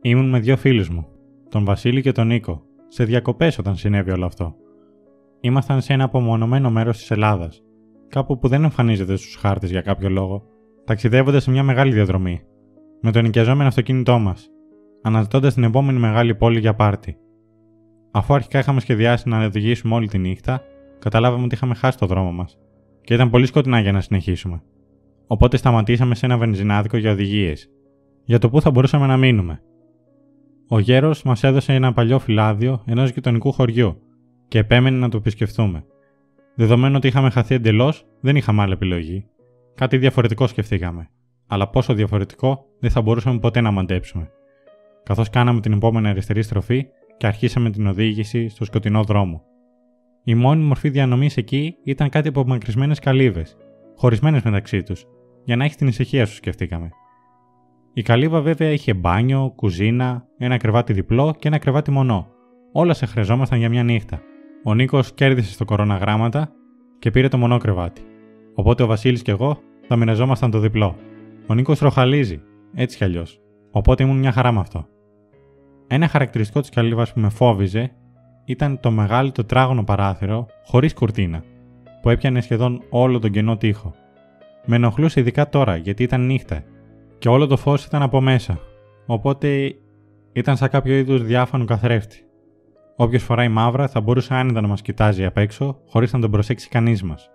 Ήμουν με δύο φίλους μου, τον Βασίλη και τον Νίκο, σε διακοπές όταν συνέβη όλο αυτό. Ήμασταν σε ένα απομονωμένο μέρος της Ελλάδας, κάπου που δεν εμφανίζεται στους χάρτες για κάποιο λόγο, ταξιδεύοντας σε μια μεγάλη διαδρομή, με το ενοικιαζόμενο αυτοκίνητό μας, αναζητώντας την επόμενη μεγάλη πόλη για πάρτι. Αφού αρχικά είχαμε σχεδιάσει να οδηγήσουμε όλη τη νύχτα, καταλάβαμε ότι είχαμε χάσει το δρόμο μας και ήταν πολύ σκοτεινά για να συνεχίσουμε. Οπότε σταματήσαμε σε ένα βενζινάδικο για οδηγίες, για το πού θα μπορούσαμε να μείνουμε. Ο γέρος μας έδωσε ένα παλιό φυλάδιο ενός γειτονικού χωριού και επέμενε να το επισκεφθούμε. Δεδομένου ότι είχαμε χαθεί εντελώς, δεν είχαμε άλλη επιλογή. Κάτι διαφορετικό σκεφτήκαμε, αλλά πόσο διαφορετικό δεν θα μπορούσαμε ποτέ να μαντέψουμε. Καθώς κάναμε την επόμενη αριστερή στροφή και αρχίσαμε την οδήγηση στο σκοτεινό δρόμο. Η μόνη μορφή διανομής εκεί ήταν κάτι από απομακρυσμένες καλύβες, χωρισμένες μεταξύ τους, για να έχει την ησυχία σου, σκεφτήκαμε. Η καλύβα βέβαια είχε μπάνιο, κουζίνα, ένα κρεβάτι διπλό και ένα κρεβάτι μονό. Όλα σε χρειαζόμασταν για μια νύχτα. Ο Νίκος κέρδισε στο κοροναγράμματα και πήρε το μονό κρεβάτι. Οπότε ο Βασίλης και εγώ θα μοιραζόμασταν το διπλό. Ο Νίκος ροχαλίζει, έτσι κι αλλιώς. Οπότε ήμουν μια χαρά με αυτό. Ένα χαρακτηριστικό της καλύβας που με φόβιζε ήταν το μεγάλο τετράγωνο παράθυρο χωρίς κουρτίνα, που έπιανε σχεδόν όλο τον κενό τοίχο. Με ενοχλούσε ειδικά τώρα γιατί ήταν νύχτα και όλο το φως ήταν από μέσα, οπότε ήταν σαν κάποιο είδους διάφανο καθρέφτη. Όποιος φοράει μαύρα θα μπορούσε άνετα να μας κοιτάζει απ' έξω χωρίς να τον προσέξει κανείς μας.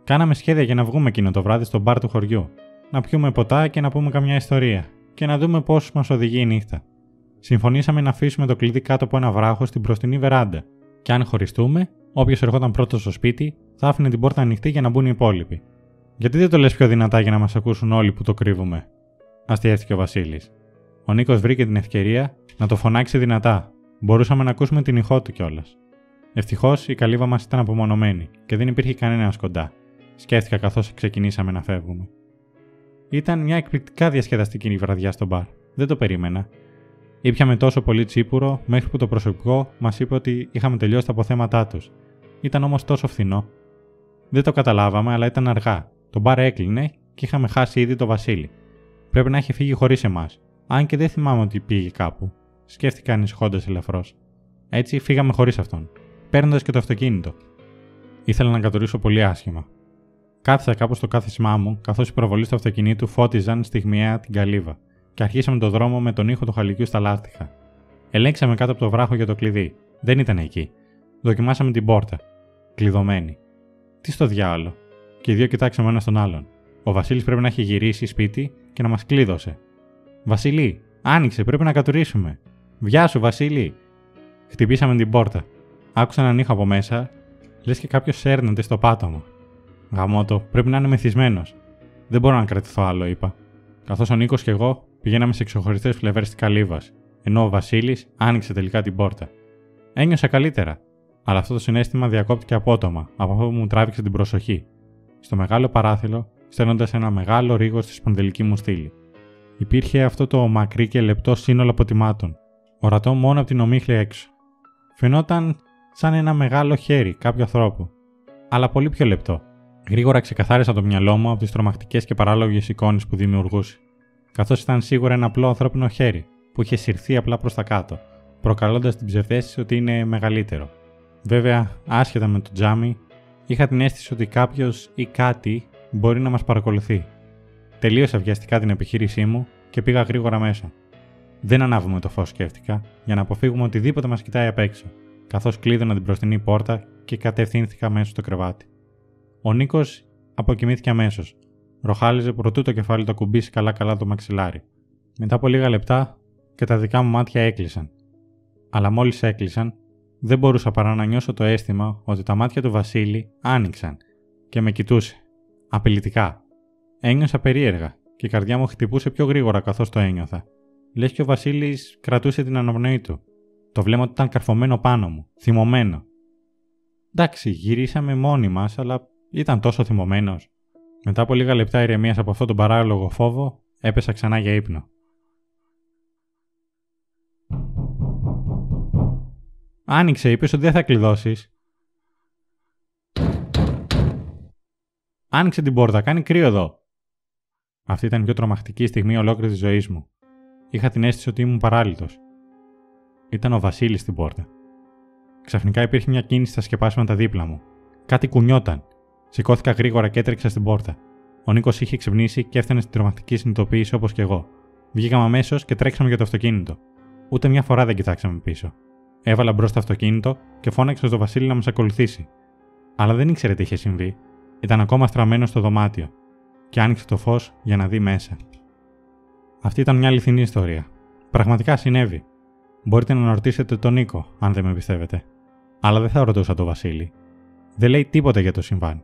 Κάναμε σχέδια για να βγούμε εκείνο το βράδυ στο μπαρ του χωριού, να πιούμε ποτά και να πούμε καμιά ιστορία και να δούμε πώς μας οδηγεί η νύχτα. Συμφωνήσαμε να αφήσουμε το κλειδί κάτω από ένα βράχο στην μπροστινή βεράντα, και αν χωριστούμε, όποιος ερχόταν πρώτος στο σπίτι θα άφηνε την πόρτα ανοιχτή για να μπουν οι υπόλοιποι. Γιατί δεν το λες πιο δυνατά για να μας ακούσουν όλοι που το κρύβουμε? Αστιάστηκε ο Βασίλης. Ο Νίκος βρήκε την ευκαιρία να το φωνάξει δυνατά. Μπορούσαμε να ακούσουμε την ηχό του κιόλας. Ευτυχώς η καλύβα μας ήταν απομονωμένη και δεν υπήρχε κανένας κοντά, σκέφτηκα καθώς ξεκινήσαμε να φεύγουμε. Ήταν μια εκπληκτικά διασκεδαστική βραδιά στο μπαρ. Δεν το περίμενα. Ήπιαμε τόσο πολύ τσίπουρο μέχρι που το προσωπικό μας είπε ότι είχαμε τελειώσει τα αποθέματά τους. Ήταν όμως τόσο φθηνό. Δεν το καταλάβαμε, αλλά ήταν αργά. Το μπαρ έκλεινε και είχαμε χάσει ήδη το Βασίλη. Πρέπει να έχει φύγει χωρίς εμάς. Αν και δεν θυμάμαι ότι πήγε κάπου, σκέφτηκα ανησυχώντας ελαφρώς. Έτσι φύγαμε χωρίς αυτόν, παίρνοντας και το αυτοκίνητο. Ήθελα να κατουρίσω πολύ άσχημα. Κάθισα κάπου στο κάθισμά μου, καθώς οι προβολές του αυτοκινήτου φώτιζαν στιγμιαία την καλύβα, και αρχίσαμε τον δρόμο με τον ήχο του χαλικιού στα λάστιχα. Ελέγξαμε κάτω από το βράχο για το κλειδί. Δεν ήταν εκεί. Δοκιμάσαμε την πόρτα. Κλειδωμένη. Τι στο διάολο? Και οι δύο κοιτάξαμε ένα τον άλλον. Ο Βασίλης πρέπει να έχει γυρίσει σπίτι και να μας κλείδωσε. Βασίλη, άνοιξε, πρέπει να κατουρίσουμε. Βιάσου, Βασίλη. Χτυπήσαμε την πόρτα. Άκουσα έναν ήχο από μέσα, λες και κάποιος σέρνεται στο πάτωμα. Γαμώτο, πρέπει να είναι μεθυσμένος. Δεν μπορώ να κρατηθώ άλλο, είπα. Καθώς ο Νίκος και εγώ πηγαίναμε σε ξεχωριστές φλεβές της καλύβας, ενώ ο Βασίλης άνοιξε τελικά την πόρτα. Ένιωσα καλύτερα, αλλά αυτό το συναίσθημα διακόπτηκε απότομα από αυτό που μου τράβηξε την προσοχή. Στο μεγάλο παράθυρο, στέλνοντας ένα μεγάλο ρίγο στη σπονδυλική μου στήλη. Υπήρχε αυτό το μακρύ και λεπτό σύνολο αποτιμάτων, ορατό μόνο από την ομίχλη έξω. Φαινόταν σαν ένα μεγάλο χέρι κάποιου ανθρώπου, αλλά πολύ πιο λεπτό. Γρήγορα ξεκαθάρισα το μυαλό μου από τις τρομακτικές και παράλογες εικόνες που δημιουργούσε, καθώς ήταν σίγουρα ένα απλό ανθρώπινο χέρι που είχε συρθεί απλά προς τα κάτω, προκαλώντας την ψευδαίσθηση ότι είναι μεγαλύτερο. Βέβαια, άσχετα με το τζάμι, είχα την αίσθηση ότι κάποιος ή κάτι μπορεί να μας παρακολουθεί. Τελείωσα βιαστικά την επιχείρησή μου και πήγα γρήγορα μέσα. Δεν ανάβουμε το φως, σκέφτηκα, για να αποφύγουμε οτιδήποτε μας κοιτάει απ' έξω, καθώς κλείδωνα την μπροστινή πόρτα και κατευθύνθηκα μέσα στο κρεβάτι. Ο Νίκος αποκοιμήθηκε αμέσως. Ροχάλιζε προτού το κεφάλι του ακουμπήσει καλά-καλά το μαξιλάρι. Μετά από λίγα λεπτά και τα δικά μου μάτια έκλεισαν. Αλλά μόλις έκλεισαν, δεν μπορούσα παρά να νιώσω το αίσθημα ότι τα μάτια του Βασίλη άνοιξαν και με κοιτούσε. Απειλητικά. Ένιωσα περίεργα και η καρδιά μου χτυπούσε πιο γρήγορα καθώς το ένιωθα. Λες και ο Βασίλης κρατούσε την αναπνοή του. Το βλέμμα του ήταν καρφωμένο πάνω μου, θυμωμένο. Εντάξει, γυρίσαμε μόνοι μας, αλλά ήταν τόσο θυμωμένος. Μετά από λίγα λεπτά ηρεμίας από αυτόν τον παράλογο φόβο, έπεσα ξανά για ύπνο. Άνοιξε, είπες ότι δεν θα κλειδώσεις. Άνοιξε την πόρτα, κάνει κρύο εδώ. Αυτή ήταν η πιο τρομακτική στιγμή ολόκληρη της ζωής μου. Είχα την αίσθηση ότι ήμουν παράλυτος. Ήταν ο Βασίλης στην πόρτα. Ξαφνικά υπήρχε μια κίνηση στα σκεπάσματα δίπλα μου. Κάτι κουνιόταν. Σηκώθηκα γρήγορα και έτρεξα στην πόρτα. Ο Νίκος είχε ξυπνήσει και έφτανε στην τρομακτική συνειδητοποίηση όπως και εγώ. Βγήκαμε αμέσως και τρέξαμε για το αυτοκίνητο. Ούτε μια φορά δεν κοιτάξαμε πίσω. Έβαλα μπρος το αυτοκίνητο και φώναξα στον Βασίλη να μας ακολουθήσει. Αλλά δεν ήξερε τι είχε συμβεί. Ήταν ακόμα στραμμένο στο δωμάτιο. Και άνοιξε το φως για να δει μέσα. Αυτή ήταν μια αληθινή ιστορία. Πραγματικά συνέβη. Μπορείτε να ρωτήσετε τον Νίκο, αν δεν με πιστεύετε. Αλλά δεν θα ρωτούσα τον Βασίλη. Δεν λέει τίποτα για το συμβάν.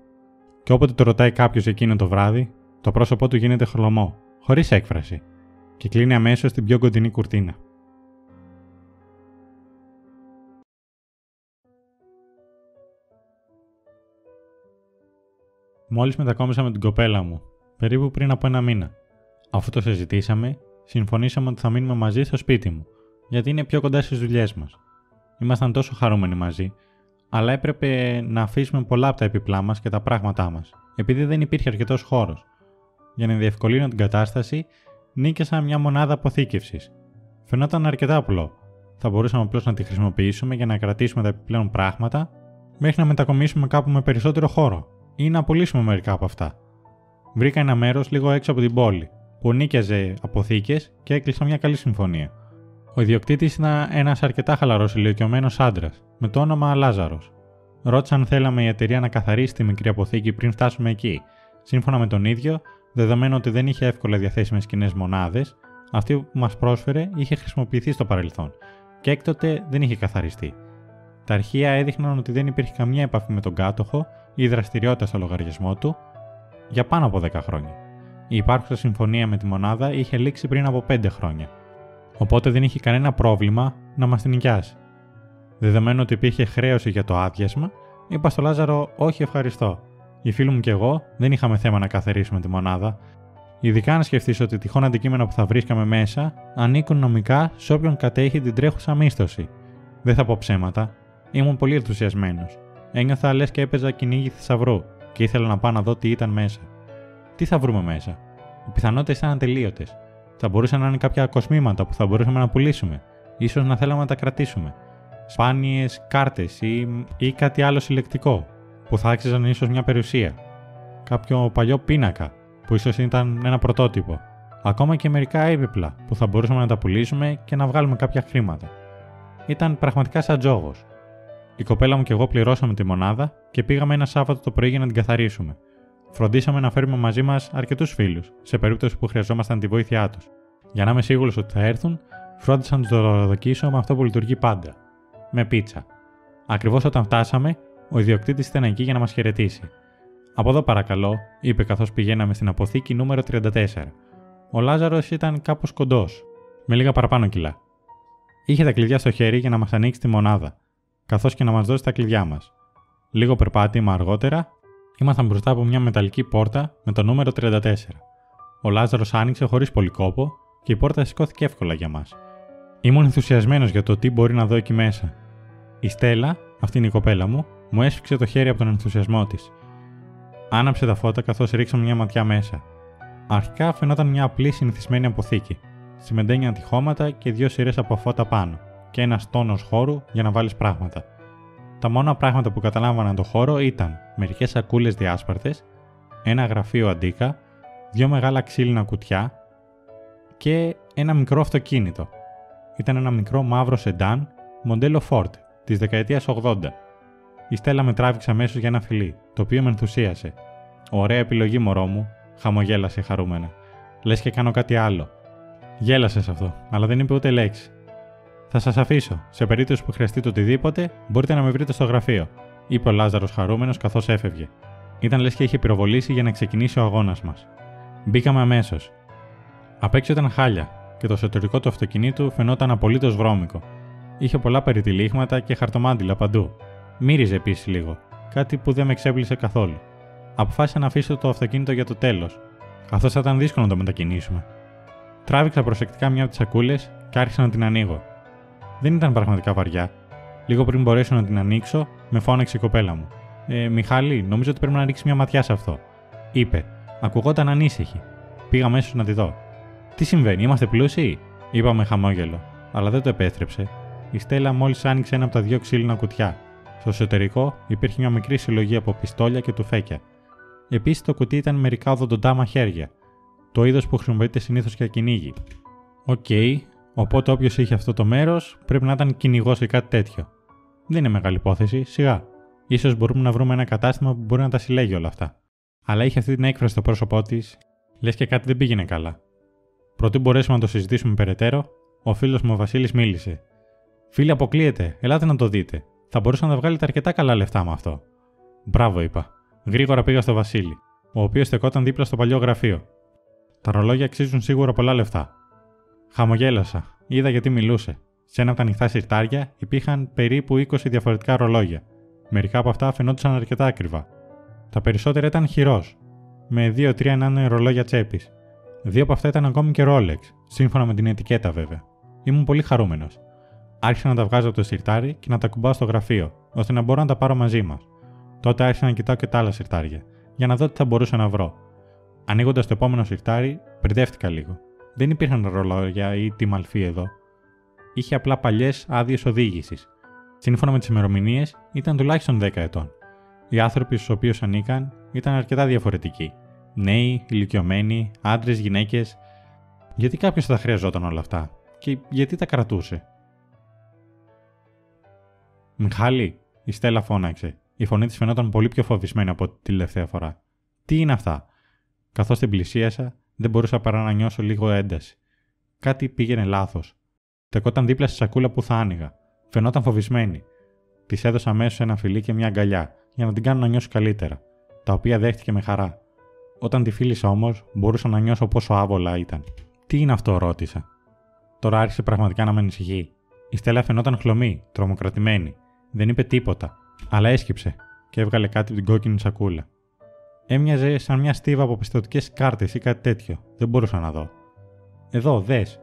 Και όποτε το ρωτάει κάποιος εκείνο το βράδυ, το πρόσωπό του γίνεται χλωμό, χωρίς έκφραση, και κλείνει αμέσως την πιο κοντινή κουρτίνα. Μόλις μετακόμισα με την κοπέλα μου, περίπου πριν από 1 μήνα. Αφού το συζητήσαμε, συμφωνήσαμε ότι θα μείνουμε μαζί στο σπίτι μου, γιατί είναι πιο κοντά στις δουλειές μας. Ήμασταν τόσο χαρούμενοι μαζί, αλλά έπρεπε να αφήσουμε πολλά από τα επιπλά μας και τα πράγματά μας, επειδή δεν υπήρχε αρκετός χώρος. Για να διευκολύνω την κατάσταση, νίκησα μια μονάδα αποθήκευσης. Φαινόταν αρκετά απλό. Θα μπορούσαμε απλώς να τη χρησιμοποιήσουμε για να κρατήσουμε τα επιπλέον πράγματα, μέχρι να μετακομίσουμε κάπου με περισσότερο χώρο, ή να πουλήσουμε μερικά από αυτά. Βρήκα ένα μέρος λίγο έξω από την πόλη, που νίκιαζε αποθήκες και έκλεισα μια καλή συμφωνία. Ο ιδιοκτήτης ήταν ένας αρκετά χαλαρός ηλικιωμένος άντρας, με το όνομα Λάζαρος. Ρώτησα αν θέλαμε η εταιρεία να καθαρίσει τη μικρή αποθήκη πριν φτάσουμε εκεί. Σύμφωνα με τον ίδιο, δεδομένου ότι δεν είχε εύκολα διαθέσιμες κοινές μονάδες, αυτή που μας πρόσφερε είχε χρησιμοποιηθεί στο παρελθόν και έκτοτε δεν είχε καθαριστεί. Τα αρχεία έδειχναν ότι δεν υπήρχε καμία επαφή με τον κάτοχο ή δραστηριότητα στο λογαριασμό του για πάνω από 10 χρόνια. Η υπάρχουσα συμφωνία με τη μονάδα είχε λήξει πριν από 5 χρόνια. Οπότε δεν είχε κανένα πρόβλημα να μας την νοικιάσει. Δεδομένου ότι υπήρχε χρέωση για το άδειασμα, είπα στο Λάζαρο όχι ευχαριστώ. Οι φίλοι μου και εγώ δεν είχαμε θέμα να καθαρίσουμε τη μονάδα, ειδικά αν σκεφτείς ότι τυχόν αντικείμενα που θα βρίσκαμε μέσα ανήκουν νομικά σε όποιον κατέχει την τρέχουσα μίσθωση. Δεν θα πω ψέματα, ήμουν πολύ ενθουσιασμένος. Ένιωθα λες και έπαιζα κυνήγι θησαυρού και ήθελα να πάω να δω τι ήταν μέσα. Τι θα βρούμε μέσα? Οι πιθανότητες ήταν ατελείωτες. Θα μπορούσαν να είναι κάποια κοσμήματα που θα μπορούσαμε να πουλήσουμε, ίσως να θέλαμε να τα κρατήσουμε. Σπάνιες κάρτες ή κάτι άλλο συλλεκτικό που θα άξιζαν ίσως μια περιουσία. Κάποιο παλιό πίνακα που ίσως ήταν ένα πρωτότυπο. Ακόμα και μερικά έπιπλα που θα μπορούσαμε να τα πουλήσουμε και να βγάλουμε κάποια χρήματα. Ήταν πραγματικά σαν τζόγος. Η κοπέλα μου και εγώ πληρώσαμε τη μονάδα και πήγαμε ένα Σάββατο το πρωί για να την καθαρίσουμε. Φροντίσαμε να φέρουμε μαζί μας αρκετούς φίλους, σε περίπτωση που χρειαζόμασταν τη βοήθειά τους. Για να είμαι σίγουρος ότι θα έρθουν, φρόντισα να τους δωροδοκίσω με αυτό που λειτουργεί πάντα. Με πίτσα. Ακριβώς όταν φτάσαμε, ο ιδιοκτήτης ήταν εκεί για να μας χαιρετήσει. Από εδώ παρακαλώ, είπε καθώς πηγαίναμε στην αποθήκη νούμερο 34. Ο Λάζαρος ήταν κάπως κοντός, με λίγα παραπάνω κιλά. Είχε τα κλειδιά στο χέρι για να μας ανοίξει τη μονάδα, καθώς και να μας δώσει τα κλειδιά μας. Λίγο περπάτημα αργότερα, ήμασταν μπροστά από μια μεταλλική πόρτα με το νούμερο 34. Ο Λάζαρος άνοιξε χωρίς πολύ κόπο και η πόρτα σηκώθηκε εύκολα για μας. Ήμουν ενθουσιασμένος για το τι μπορεί να δω εκεί μέσα. Η Στέλλα, αυτή είναι η κοπέλα μου έσφιξε το χέρι από τον ενθουσιασμό της. Άναψε τα φώτα καθώς ρίξαμε μια ματιά μέσα. Αρχικά φαινόταν μια απλή συνηθισμένη αποθήκη. Τσιμεντένια τυχώματα και 2 σειρές από φώτα πάνω, και ένας τόνος χώρου για να βάλεις πράγματα. Τα μόνα πράγματα που καταλάμβαναν το χώρο ήταν μερικές σακούλες διάσπαρτες, ένα γραφείο αντίκα, 2 μεγάλα ξύλινα κουτιά και ένα μικρό αυτοκίνητο. Ήταν ένα μικρό μαύρο σεντάν, μοντέλο Ford, της δεκαετίας 80. Η Στέλλα με τράβηξε αμέσως για ένα φιλί, το οποίο με ενθουσίασε. Ωραία επιλογή, μωρό μου, χαμογέλασε χαρούμενα. Λες και κάνω κάτι άλλο. Γέλασε σε αυτό, αλλά δεν είπε ούτε λέξη. Θα σας αφήσω. Σε περίπτωση που χρειαστείτε οτιδήποτε, μπορείτε να με βρείτε στο γραφείο, είπε ο Λάζαρος χαρούμενος καθώς έφευγε. Ήταν λες και είχε πυροβολήσει για να ξεκινήσει ο αγώνας μας. Μπήκαμε αμέσως. Απ' έξω ήταν χάλια και το εσωτερικό του αυτοκινήτου φαινόταν απολύτως βρώμικο. Είχε πολλά περιτυλίγματα και χαρτομάντιλα παντού. Μύριζε επίσης λίγο, κάτι που δεν με εξέπλησε καθόλου. Αποφάσισα να αφήσω το αυτοκίνητο για το τέλος, καθώς θα ήταν δύσκολο να το μετακινήσουμε. Τράβηξα προσεκτικά μια από τις σακούλες και άρχισα να την ανοίγω. Δεν ήταν πραγματικά βαριά. Λίγο πριν μπορέσω να την ανοίξω, με φώναξε η κοπέλα μου. Μιχάλη, νομίζω ότι πρέπει να ρίξει μια ματιά σε αυτό, είπε. Ακουγόταν ανήσυχη. Πήγα αμέσως να τη δω. Τι συμβαίνει, είμαστε πλούσιοι? είπα με χαμόγελο, αλλά δεν το επέστρεψε. Η Στέλλα μόλις άνοιξε ένα από τα 2 ξύλινα κουτιά. Στο εσωτερικό υπήρχε μια μικρή συλλογή από πιστόλια και τουφέκια. Επίσης το κουτί ήταν μερικά οδοντοντά μαχαίρια, το είδος που χρησιμοποιείται συνήθως για κυνήγι. Οκ, οπότε όποιος είχε αυτό το μέρος πρέπει να ήταν κυνηγός ή κάτι τέτοιο. Δεν είναι μεγάλη υπόθεση, σιγά. Ίσως μπορούμε να βρούμε ένα κατάστημα που μπορεί να τα συλλέγει όλα αυτά. Αλλά είχε αυτή την έκφραση στο πρόσωπό της, λες και κάτι δεν πήγαινε καλά. Προτού μπορέσουμε να το συζητήσουμε περαιτέρω, ο φίλος μου ο Βασίλης μίλησε. Φίλοι, αποκλείεται, ελάτε να το δείτε. Θα μπορούσατε να τα βγάλετε αρκετά καλά λεφτά με αυτό. Μπράβο, είπα. Γρήγορα πήγα στο Βασίλη, ο οποίος στεκόταν δίπλα στο παλιό γραφείο. Τα ρολόγια αξίζουν σίγουρα πολλά λεφτά. Χαμογέλασα, είδα γιατί μιλούσε. Σε ένα από τα ανοιχτά συρτάρια υπήρχαν περίπου 20 διαφορετικά ρολόγια. Μερικά από αυτά φαινόντουσαν αρκετά ακριβά. Τα περισσότερα ήταν χειρός, με 2-3 να είναι ρολόγια τσέπης. 2 από αυτά ήταν ακόμη και Rolex, σύμφωνα με την ετικέτα βέβαια. Ήμουν πολύ χαρούμενος. Άρχισα να τα βγάζω από το συρτάρι και να τα κουμπάω στο γραφείο, ώστε να μπορώ να τα πάρω μαζί μας. Τότε άρχισα να κοιτάω και τα άλλα συρτάρια, για να δω τι θα μπορούσα να βρω. Ανοίγοντας το επόμενο συρτάρι, μπερδεύτηκα λίγο. Δεν υπήρχαν ρολόγια ή τιμαλφή εδώ. Είχε απλά παλιές άδειες οδήγησης. Σύμφωνα με τις ημερομηνίες, ήταν τουλάχιστον 10 ετών. Οι άνθρωποι στους οποίους ανήκαν ήταν αρκετά διαφορετικοί. Νέοι, ηλικιωμένοι, άντρες, γυναίκες. Γιατί κάποιος θα τα χρειαζόταν όλα αυτά, και γιατί τα κρατούσε. Μιχάλη, η Στέλλα φώναξε. Η φωνή της φαινόταν πολύ πιο φοβισμένη από τη τελευταία φορά. Τι είναι αυτά? Καθώς την πλησίασα, δεν μπορούσα παρά να νιώσω λίγο ένταση. Κάτι πήγαινε λάθος. Στεκόταν δίπλα στη σακούλα που θα άνοιγα. Φαινόταν φοβισμένη. Της έδωσα αμέσως ένα φιλί και μια αγκαλιά, για να την κάνω να νιώσει καλύτερα, τα οποία δέχτηκε με χαρά. Όταν τη φίλησα όμως, μπορούσα να νιώσω πόσο άβολα ήταν. Τι είναι αυτό, ρώτησα. Τώρα άρχισε πραγματικά να με ανησυχεί. Η Στέλλα φαινόταν χλωμή, τρομοκρατημένη. Δεν είπε τίποτα, αλλά έσκυψε και έβγαλε κάτι από την κόκκινη σακούλα. Έμοιαζε σαν μια στίβα από πιστωτικές κάρτες ή κάτι τέτοιο. Δεν μπορούσα να δω. Εδώ, δες.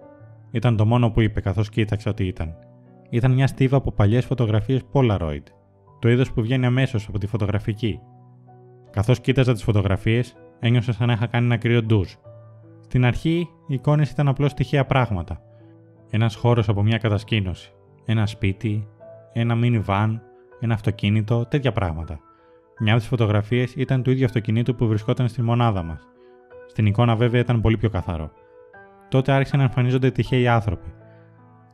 Ήταν το μόνο που είπε καθώς κοίταξα ότι ήταν. Ήταν μια στίβα από παλιές φωτογραφίες Polaroid. Το είδος που βγαίνει αμέσως από τη φωτογραφική. Καθώς κοίταζα τις φωτογραφίες, ένιωσα σαν να είχα κάνει ένα κρύο ντουζ. Στην αρχή, οι εικόνες ήταν απλώς τυχαία πράγματα. Ένας χώρος από μια κατασκήνωση. Ένα σπίτι, ένα minivan, ένα αυτοκίνητο, τέτοια πράγματα. Μια από τις φωτογραφίες ήταν του ίδιου αυτοκινήτου που βρισκόταν στη μονάδα μας. Στην εικόνα βέβαια ήταν πολύ πιο καθαρό. Τότε άρχισαν να εμφανίζονται τυχαίοι άνθρωποι.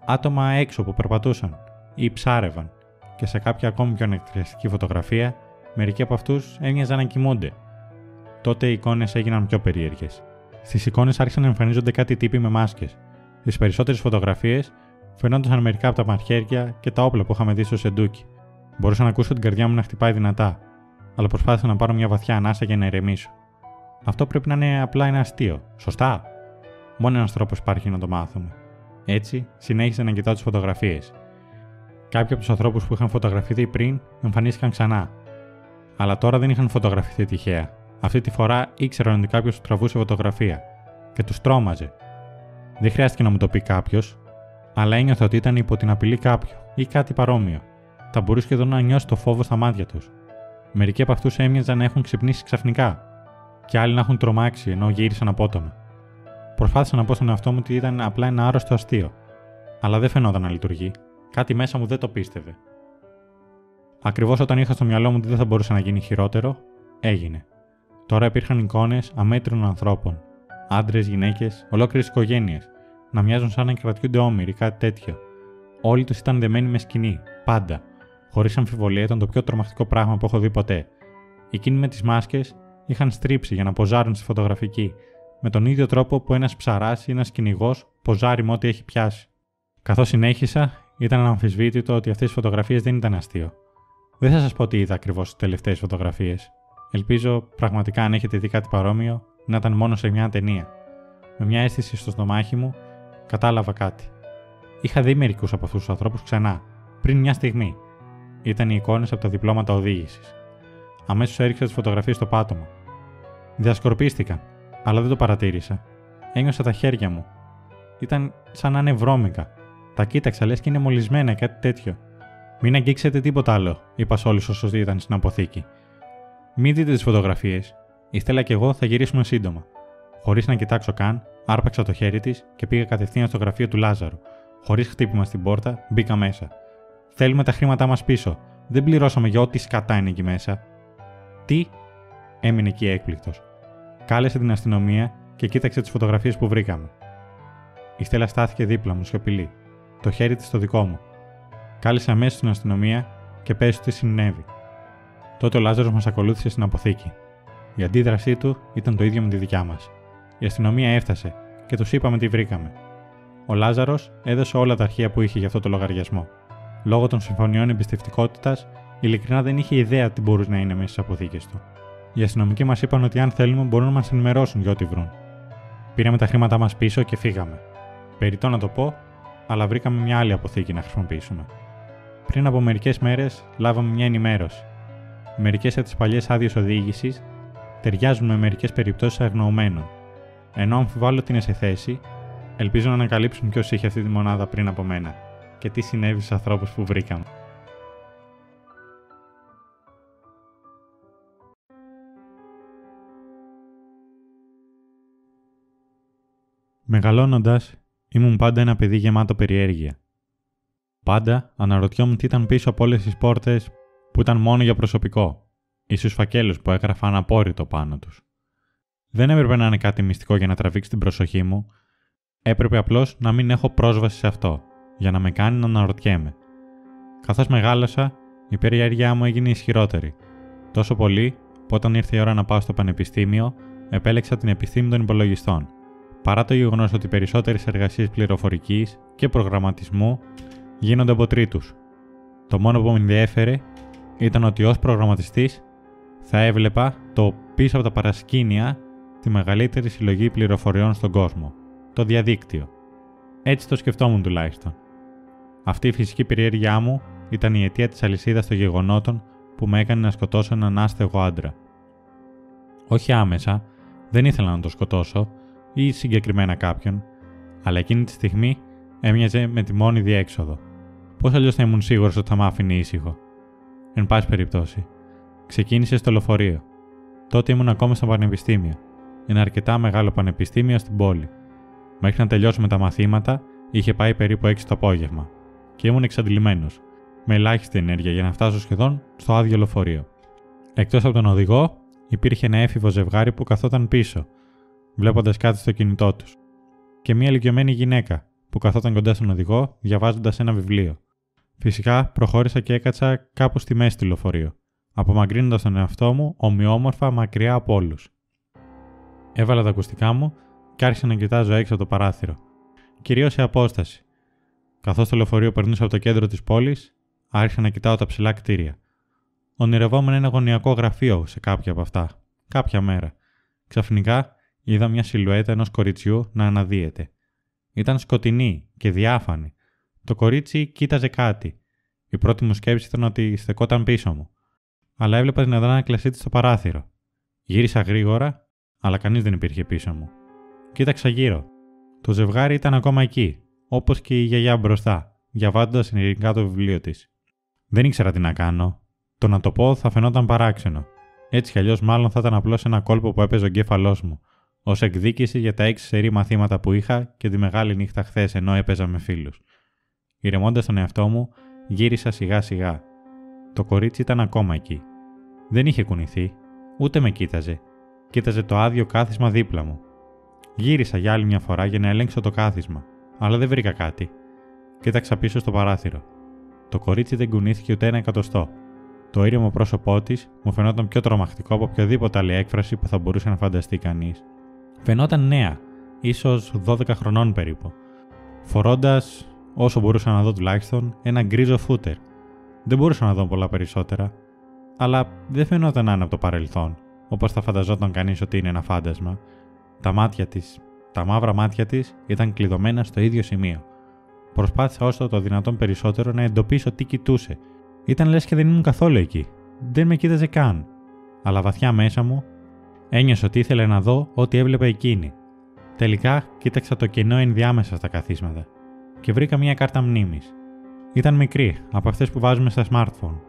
Άτομα έξω που περπατούσαν ή ψάρευαν, και σε κάποια ακόμη πιο ανεκκληστική φωτογραφία, μερικοί από αυτούς έμοιαζαν να κοιμούνται. Τότε οι εικόνες έγιναν πιο περίεργες. Στις εικόνες άρχισαν να εμφανίζονται κάτι τύποι με μάσκες. Στις περισσότερες φωτογραφίες φαινόντουσαν μερικά από τα μαχαίρια και τα όπλα που είχαμε δει στο σεντούκι. Μπορούσα να ακούσω την καρδιά μου να χτυπάει δυνατά, αλλά προσπάθησα να πάρω μια βαθιά ανάσα για να ηρεμήσω. Αυτό πρέπει να είναι απλά ένα αστείο, σωστά? Μόνο ένας τρόπος υπάρχει να το μάθουμε. Έτσι, συνέχισα να κοιτάω τις φωτογραφίες. Κάποιοι από τους ανθρώπους που είχαν φωτογραφηθεί πριν εμφανίστηκαν ξανά. Αλλά τώρα δεν είχαν φωτογραφηθεί τυχαία. Αυτή τη φορά ήξεραν ότι κάποιος του τραβούσε φωτογραφία και τους τρόμαζε. Δεν χρειάστηκε να μου το πει κάποιος, αλλά ένιωθα ότι ήταν υπό την απειλή κάποιου ή κάτι παρόμοιο. Θα μπορούσε σχεδόν να νιώσει το φόβο στα μάτια τους. Μερικοί από αυτούς έμοιαζαν να έχουν ξυπνήσει ξαφνικά, και άλλοι να έχουν τρομάξει ενώ γύρισαν απότομα. Προσπάθησα να πω στον εαυτό μου ότι ήταν απλά ένα άρρωστο αστείο, αλλά δεν φαινόταν να λειτουργεί. Κάτι μέσα μου δεν το πίστευε. Ακριβώς όταν είχα στο μυαλό μου ότι δεν θα μπορούσε να γίνει χειρότερο, έγινε. Τώρα υπήρχαν εικόνες αμέτρων ανθρώπων. Άντρες, γυναίκες, ολόκληρες οικογένειες, να μοιάζουν σαν να κρατιούνται όμοιροι ή κάτι τέτοιο. Όλοι τους ήταν δεμένοι με σκηνή, πάντα. Χωρίς αμφιβολία ήταν το πιο τρομακτικό πράγμα που έχω δει ποτέ. Εκείνοι με τις μάσκες είχαν στρίψει για να ποζάρουν στη φωτογραφική, με τον ίδιο τρόπο που ένας ψαράς ή ένας κυνηγός ποζάρει με ό,τι έχει πιάσει. Καθώς συνέχισα, ήταν αναμφισβήτητο ότι αυτές οι φωτογραφίες δεν ήταν αστείο. Δεν θα σας πω τι είδα ακριβώς στις τελευταίες φωτογραφίες. Ελπίζω πραγματικά, αν έχετε δει κάτι παρόμοιο, να ήταν μόνο σε μια ταινία. Με μια αίσθηση στο στομάχι μου, κατάλαβα κάτι. Είχα δει μερικούς από αυτούς τους ανθρώπους ξανά, πριν μια στιγμή. Ήταν οι εικόνες από τα διπλώματα οδήγησης. Αμέσως έριξα τις φωτογραφίες στο πάτωμα. Διασκορπίστηκαν, αλλά δεν το παρατήρησα. Ένιωσα τα χέρια μου. Ήταν σαν να είναι βρώμικα. Τα κοίταξα, λες και είναι μολυσμένα, κάτι τέτοιο. Μην αγγίξετε τίποτα άλλο, είπα σε όλους όσους ήταν στην αποθήκη. Μην δείτε τις φωτογραφίες. Η Στέλλα και εγώ θα γυρίσουμε σύντομα. Χωρίς να κοιτάξω καν, Άρπαξα το χέρι της και πήγα κατευθείαν στο γραφείο του Λάζαρου. Χωρίς χτύπημα στην πόρτα, μπήκα μέσα. Θέλουμε τα χρήματά μας πίσω. Δεν πληρώσαμε για ό,τι σκατά είναι εκεί μέσα. Τι? Έμεινε εκεί έκπληκτος. Κάλεσε την αστυνομία και κοίταξε τις φωτογραφίες που βρήκαμε. Η Στέλλα στάθηκε δίπλα μου, σιωπηλή. Το χέρι της στο δικό μου. Κάλεσε αμέσως την αστυνομία και πες τι συνέβη. Τότε ο Λάζαρος μας ακολούθησε στην αποθήκη. Η αντίδρασή του ήταν το ίδιο με τη δικιά μας. Η αστυνομία έφτασε και τους είπαμε τι βρήκαμε. Ο Λάζαρος έδωσε όλα τα αρχεία που είχε για αυτό το λογαριασμό. Λόγω των συμφωνιών εμπιστευτικότητας, ειλικρινά δεν είχε ιδέα τι μπορούσε να είναι μέσα στις αποθήκες του. Οι αστυνομικοί μας είπαν ότι αν θέλουμε μπορούν να μας ενημερώσουν για ό,τι βρουν. Πήραμε τα χρήματά μας πίσω και φύγαμε. Περιττό να το πω, αλλά βρήκαμε μια άλλη αποθήκη να χρησιμοποιήσουμε. Πριν από μερικές μέρες λάβαμε μια ενημέρωση. Μερικές από τις παλιές άδειες οδήγησης ταιριάζουν με μερικές περιπτώσεις αγνοωμένων. Ενώ αμφιβάλλω ότι είναι σε θέση, ελπίζω να ανακαλύψουν ποιος είχε αυτή τη μονάδα πριν από μένα και τι συνέβη στους ανθρώπους που βρήκαμε. Μεγαλώνοντας, ήμουν πάντα ένα παιδί γεμάτο περιέργεια. Πάντα αναρωτιόμουν τι ήταν πίσω από όλες τις πόρτες που ήταν μόνο για προσωπικό, ή στους φακέλους που έγραφαν απόρριτο πάνω τους. Δεν έπρεπε να είναι κάτι μυστικό για να τραβήξει την προσοχή μου, έπρεπε απλώς να μην έχω πρόσβαση σε αυτό, για να με κάνει να αναρωτιέμαι. Καθώς μεγάλωσα, η περιέργειά μου έγινε ισχυρότερη, τόσο πολύ που όταν ήρθε η ώρα να πάω στο πανεπιστήμιο, επέλεξα την επιστήμη των υπολογιστών. Παρά το γεγονός ότι οι περισσότερες εργασίες πληροφορικής και προγραμματισμού γίνονται από τρίτους. Το μόνο που με ενδιέφερε ήταν ότι ως προγραμματιστής θα έβλεπα το πίσω από τα παρασκήνια τη μεγαλύτερη συλλογή πληροφοριών στον κόσμο, το διαδίκτυο. Έτσι το σκεφτόμουν τουλάχιστον. Αυτή η φυσική περιέργειά μου ήταν η αιτία της αλυσίδας των γεγονότων που με έκανε να σκοτώσω έναν άστεγο άντρα. Όχι άμεσα, δεν ήθελα να το σκοτώσω ή συγκεκριμένα κάποιον, αλλά εκείνη τη στιγμή έμοιαζε με τη μόνη διέξοδο. Πώς αλλιώς θα ήμουν σίγουρος ότι θα μ' άφηνε ήσυχο? Εν πάση περιπτώσει, ξεκίνησε στο λεωφορείο. Τότε ήμουν ακόμα στο πανεπιστήμιο, ένα αρκετά μεγάλο πανεπιστήμιο στην πόλη. Μέχρι να τελειώσουμε τα μαθήματα, είχε πάει περίπου 6 το απόγευμα και ήμουν εξαντλημένος, με ελάχιστη ενέργεια για να φτάσω σχεδόν στο άδειο λεωφορείο. Εκτός από τον οδηγό, υπήρχε ένα έφηβο ζευγάρι που καθόταν πίσω, βλέποντας κάτι στο κινητό τους, και μια ηλικιωμένη γυναίκα που καθόταν κοντά στον οδηγό, διαβάζοντας ένα βιβλίο. Φυσικά, προχώρησα και έκατσα κάπου στη μέση του λεωφορείου, απομακρύνοντας τον εαυτό μου ομοιόμορφα μακριά από όλους. Έβαλα τα ακουστικά μου και άρχισα να κοιτάζω έξω από το παράθυρο, κυρίως σε απόσταση. Καθώς το λεωφορείο περνούσε από το κέντρο της πόλης, άρχισα να κοιτάω τα ψηλά κτίρια. Ονειρευόμουν ένα γωνιακό γραφείο σε κάποια από αυτά, κάποια μέρα. Ξαφνικά είδα μια σιλουέτα ενός κοριτσιού να αναδύεται. Ήταν σκοτεινή και διάφανη. Το κορίτσι κοίταζε κάτι. Η πρώτη μου σκέψη ήταν ότι στεκόταν πίσω μου. Αλλά έβλεπα την αντανάκλασή της στο παράθυρο. Γύρισα γρήγορα, αλλά κανείς δεν υπήρχε πίσω μου. Κοίταξα γύρω. Το ζευγάρι ήταν ακόμα εκεί, όπως και η γιαγιά μπροστά, διαβάζοντας ενεργικά το βιβλίο της. Δεν ήξερα τι να κάνω. Το να το πω θα φαινόταν παράξενο. Έτσι κι αλλιώς, μάλλον θα ήταν απλώς ένα κόλπο που έπαιζε ο εγκέφαλός μου, ως εκδίκηση για τα 6 σερί μαθήματα που είχα και τη μεγάλη νύχτα χθες ενώ έπαιζα με φίλους. Ηρεμώντας τον εαυτό μου, γύρισα σιγά σιγά. Το κορίτσι ήταν ακόμα εκεί. Δεν είχε κουνηθεί, ούτε με κοίταζε. Κοίταζε το άδειο κάθισμα δίπλα μου. Γύρισα για άλλη μια φορά για να ελέγξω το κάθισμα, αλλά δεν βρήκα κάτι. Κοίταξα πίσω στο παράθυρο. Το κορίτσι δεν κουνήθηκε ούτε ένα εκατοστό. Το ήρεμο πρόσωπό της μου φαινόταν πιο τρομακτικό από οποιαδήποτε άλλη έκφραση που θα μπορούσε να φανταστεί κανείς. Φαινόταν νέα, ίσως 12 χρονών περίπου, φορώντας, όσο μπορούσα να δω τουλάχιστον, ένα γκρίζο φούτερ. Δεν μπορούσα να δω πολλά περισσότερα, αλλά δεν φαινόταν να είναι από το παρελθόν, όπως θα φανταζόταν κανείς ότι είναι ένα φάντασμα. Τα μαύρα μάτια της ήταν κλειδωμένα στο ίδιο σημείο. Προσπάθησα όσο το δυνατόν περισσότερο να εντοπίσω τι κοιτούσε. Ήταν λες και δεν ήμουν καθόλου εκεί. Δεν με κοίταζε καν. Αλλά βαθιά μέσα μου ένιωσα ότι ήθελε να δω ό,τι έβλεπε εκείνη. Τελικά κοίταξα το κενό ενδιάμεσα στα καθίσματα και βρήκα μια κάρτα μνήμης. Ήταν μικρή, από αυτές που βάζουμε στα smartphone.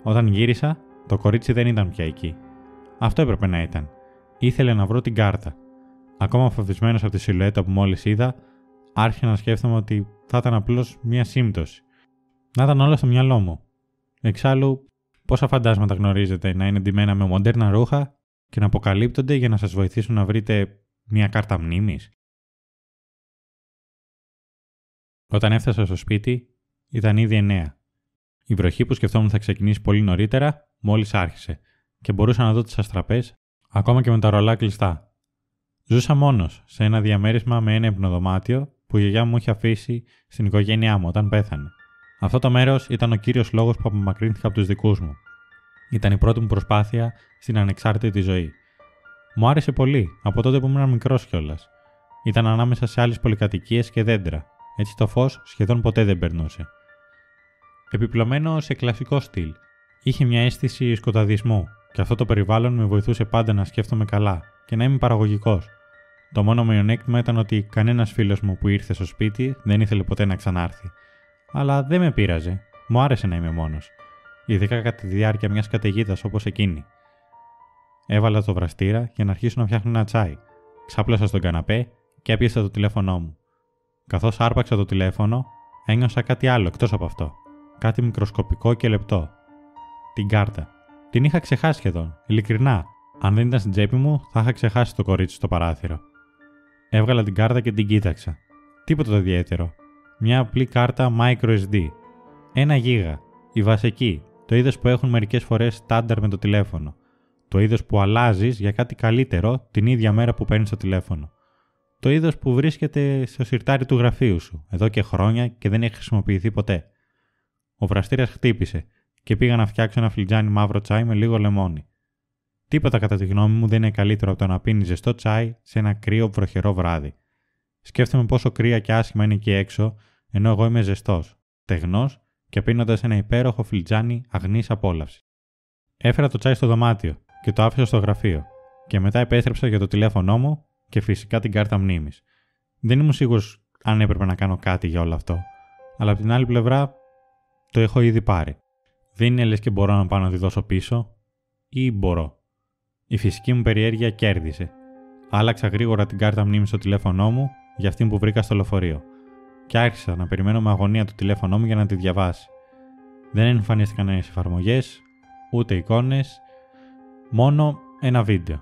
Όταν γύρισα, το κορίτσι δεν ήταν πια εκεί. Αυτό έπρεπε να ήταν. Ήθελε να βρω την κάρτα. Ακόμα φοβισμένος από τη σιλουέτα που μόλις είδα, άρχισα να σκέφτομαι ότι θα ήταν απλώς μία σύμπτωση. Να ήταν όλα στο μυαλό μου. Εξάλλου, πόσα φαντάσματα γνωρίζετε να είναι ντυμένα με μοντέρνα ρούχα και να αποκαλύπτονται για να σας βοηθήσουν να βρείτε μία κάρτα μνήμης. Όταν έφτασα στο σπίτι, ήταν ήδη 9. Η βροχή που σκεφτόμουν θα ξεκινήσει πολύ νωρίτερα, μόλις άρχισε και μπορούσα να δω τις αστραπές, ακόμα και με τα ρολά κλειστά. Ζούσα μόνος σε ένα διαμέρισμα με ένα υπνοδωμάτιο που η γιαγιά μου είχε αφήσει στην οικογένειά μου όταν πέθανε. Αυτό το μέρος ήταν ο κύριος λόγος που απομακρύνθηκα από τους δικούς μου. Ήταν η πρώτη μου προσπάθεια στην ανεξάρτητη ζωή. Μου άρεσε πολύ από τότε που ήμουν μικρός κιόλας. Ήταν ανάμεσα σε άλλες πολυκατοικίες και δέντρα, έτσι το φως σχεδόν ποτέ δεν περνούσε. Επιπλωμένο σε κλασικό στυλ. Είχε μια αίσθηση σκοταδισμού και αυτό το περιβάλλον με βοηθούσε πάντα να σκέφτομαι καλά και να είμαι παραγωγικός. Το μόνο μειονέκτημα ήταν ότι κανένας φίλος μου που ήρθε στο σπίτι δεν ήθελε ποτέ να ξανάρθει. Αλλά δεν με πείραζε. Μου άρεσε να είμαι μόνος. Ειδικά κατά τη διάρκεια μιας καταιγίδας όπως εκείνη. Έβαλα το βραστήρα για να αρχίσω να φτιάχνω ένα τσάι. Ξάπλωσα στον καναπέ και έπιασα το τηλέφωνό μου. Καθώς άρπαξα το τηλέφωνο, ένιωσα κάτι άλλο εκτός από αυτό. Κάτι μικροσκοπικό και λεπτό. Την κάρτα. Την είχα ξεχάσει σχεδόν, ειλικρινά. Αν δεν ήταν στην τσέπη μου, θα είχα ξεχάσει το κορίτσι στο παράθυρο. Έβγαλα την κάρτα και την κοίταξα. Τίποτα το ιδιαίτερο. Μια απλή κάρτα microSD. 1 γίγα. Η βασική. Το είδος που έχουν μερικές φορές στάνταρ με το τηλέφωνο. Το είδος που αλλάζεις για κάτι καλύτερο την ίδια μέρα που παίρνεις το τηλέφωνο. Το είδος που βρίσκεται στο σιρτάρι του γραφείου σου εδώ και χρόνια και δεν έχει χρησιμοποιηθεί ποτέ. Ο βραστήρας χτύπησε και πήγα να φτιάξω ένα φλιτζάνι μαύρο τσάι με λίγο λεμόνι. Τίποτα κατά τη γνώμη μου δεν είναι καλύτερο από το να πίνεις ζεστό τσάι σε ένα κρύο βροχερό βράδυ. Σκέφτομαι πόσο κρύα και άσχημα είναι εκεί έξω, ενώ εγώ είμαι ζεστός, στεγνός και πίνοντας ένα υπέροχο φλιτζάνι αγνής απόλαυσης. Έφερα το τσάι στο δωμάτιο και το άφησα στο γραφείο, και μετά επέστρεψα για το τηλέφωνό μου και φυσικά την κάρτα μνήμης. Δεν ήμουν σίγουρος αν έπρεπε να κάνω κάτι για όλο αυτό, αλλά από την άλλη πλευρά το έχω ήδη πάρει. Δεν είναι λες και μπορώ να πάω να τη δώσω πίσω, ή μπορώ. Η φυσική μου περιέργεια κέρδισε. Άλλαξα γρήγορα την κάρτα μνήμης στο τηλέφωνό μου για αυτή που βρήκα στο λεωφορείο, και άρχισα να περιμένω με αγωνία το τηλέφωνό μου για να τη διαβάσει. Δεν εμφανίστηκαν νέες εφαρμογές, ούτε εικόνες, μόνο ένα βίντεο.